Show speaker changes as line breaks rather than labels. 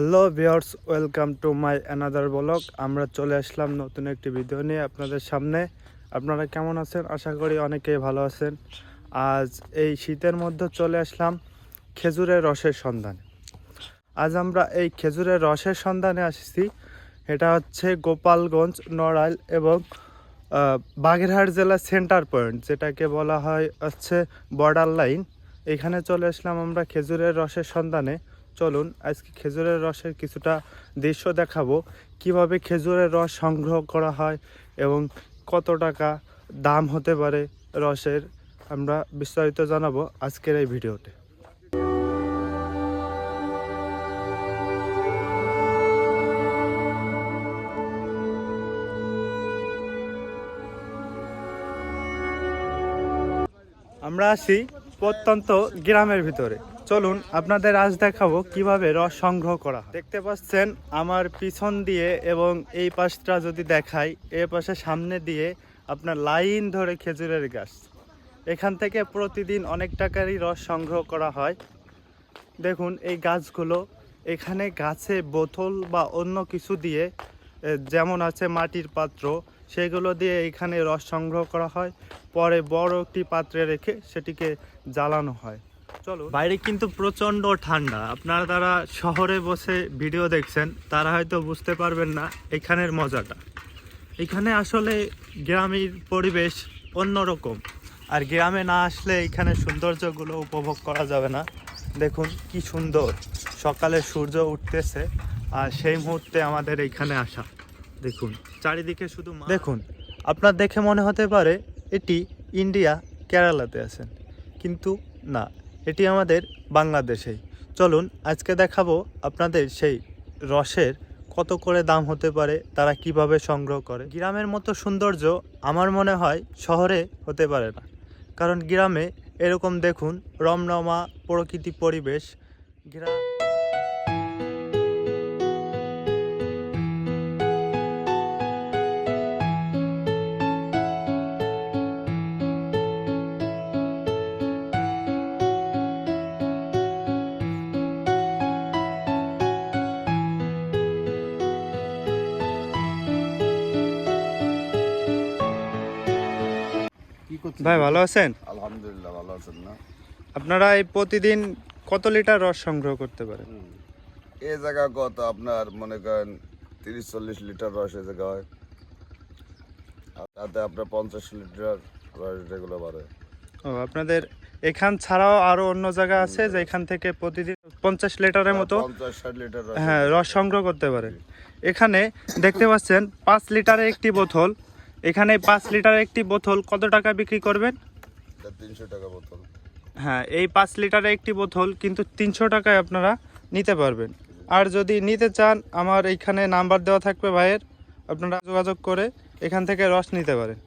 Hello viewers, welcome to my another blog. আমরা চলে আসলাম নতুন একটি ভিডিও নিয়ে আপনাদের সামনে। আপনারা কেমন আছেন? আশা করি অনেকেই ভালো আছেন। আজ এই শীতের মধ্যে চলে আসলাম খেজুরের রসের সন্ধানে। আজ আমরা এই খেজুরের রসের সন্ধানে আসছি। এটা হচ্ছে গোপালগঞ্জ, নড়াইল এবং বাগেরহাট জেলার সেন্টার পয়েন্ট, যেটাকে বলা হয় হচ্ছে বর্ডার লাইন। এখানে চলে আসলাম আমরা খেজুরের রসের সন্ধানে। চলুন আজকে খেজুরের রসের কিছুটা দৃশ্য দেখাবো, কিভাবে খেজুরের রস সংগ্রহ করা হয় এবং কত টাকা দাম হতে পারে রসের, আমরা বিস্তারিত জানাবো আজকের এই ভিডিওতে। আমরা আসি প্রত্যন্ত গ্রামের ভিতরে। চলুন আপনাদের আজ দেখাবো কিভাবে রস সংগ্রহ করা হয়। দেখতে পাচ্ছেন আমার পিছন দিয়ে এবং এই পাশটা যদি দেখাই, এই পাশে সামনে দিয়ে আপনার লাইন ধরে খেজুরের গাছ। এখান থেকে প্রতিদিন অনেক টাকারই রস সংগ্রহ করা হয়। দেখুন এই গাছগুলো, এখানে গাছে বোতল বা অন্য কিছু দিয়ে, যেমন আছে মাটির পাত্র, সেগুলো দিয়ে এখানে রস সংগ্রহ করা হয়। পরে বড় একটি পাত্রে রেখে সেটিকে জ্বালানো হয়। চলো, বাইরে কিন্তু প্রচণ্ড ঠান্ডা। আপনারা যারা শহরে বসে ভিডিও দেখছেন তারা হয়তো বুঝতে পারবেন না এখানের মজাটা। এখানে আসলে গ্রামের পরিবেশ অন্যরকম, আর গ্রামে না আসলে এখানে সৌন্দর্যগুলো উপভোগ করা যাবে না। দেখুন কি সুন্দর সকালে সূর্য উঠতেছে, আর সেই মুহূর্তে আমাদের এখানে আসা। দেখুন চারিদিকে শুধু দেখুন, আপনার দেখে মনে হতে পারে এটি ইন্ডিয়া, কেরালাতে আছেন, কিন্তু না, এটি আমাদের বাংলাদেশেই। চলুন আজকে দেখাবো আপনাদের সেই রসের কত করে দাম হতে পারে, তারা কিভাবে সংগ্রহ করে। গ্রামের মতো সৌন্দর্য আমার মনে হয় শহরে হতে পারে না, কারণ গ্রামে এরকম দেখুন রমরমা প্রকৃতি পরিবেশ। ভাই ভালো আছেন?
আলহামদুলিল্লাহ ভালো আছেন না?
আপনারা এই প্রতিদিন কত লিটার রস সংগ্রহ করতে পারেন?
এই জায়গা কত আপনার মনে করেন 30-40 লিটার রস এই জায়গা হয়, আর তাতে আপনার 50 লিটার রস যেগুলো বাড়ে।
ও, আপনাদের এখান ছাড়াও আরো অন্য জায়গা আছে যেখান থেকে প্রতিদিন 50 লিটারের মতো
50-60 লিটার রস
হ্যাঁ রস সংগ্রহ করতে পারে। এখানে দেখতে পাচ্ছেন 5 লিটারের একটি বোতল। এখানে 5 লিটারের একটি বোতল কত টাকা বিক্রি করবেন?
300 টাকা বোতল।
হ্যাঁ, এই 5 লিটারের একটি বোতল কিন্তু 300 টাকায় আপনারা নিতে পারবেন। আর যদি নিতে চান, আমার এইখানে নাম্বার দেওয়া থাকবে ভাইয়ের, আপনারা যোগাযোগ করে এখান থেকে রস নিতে পারেন।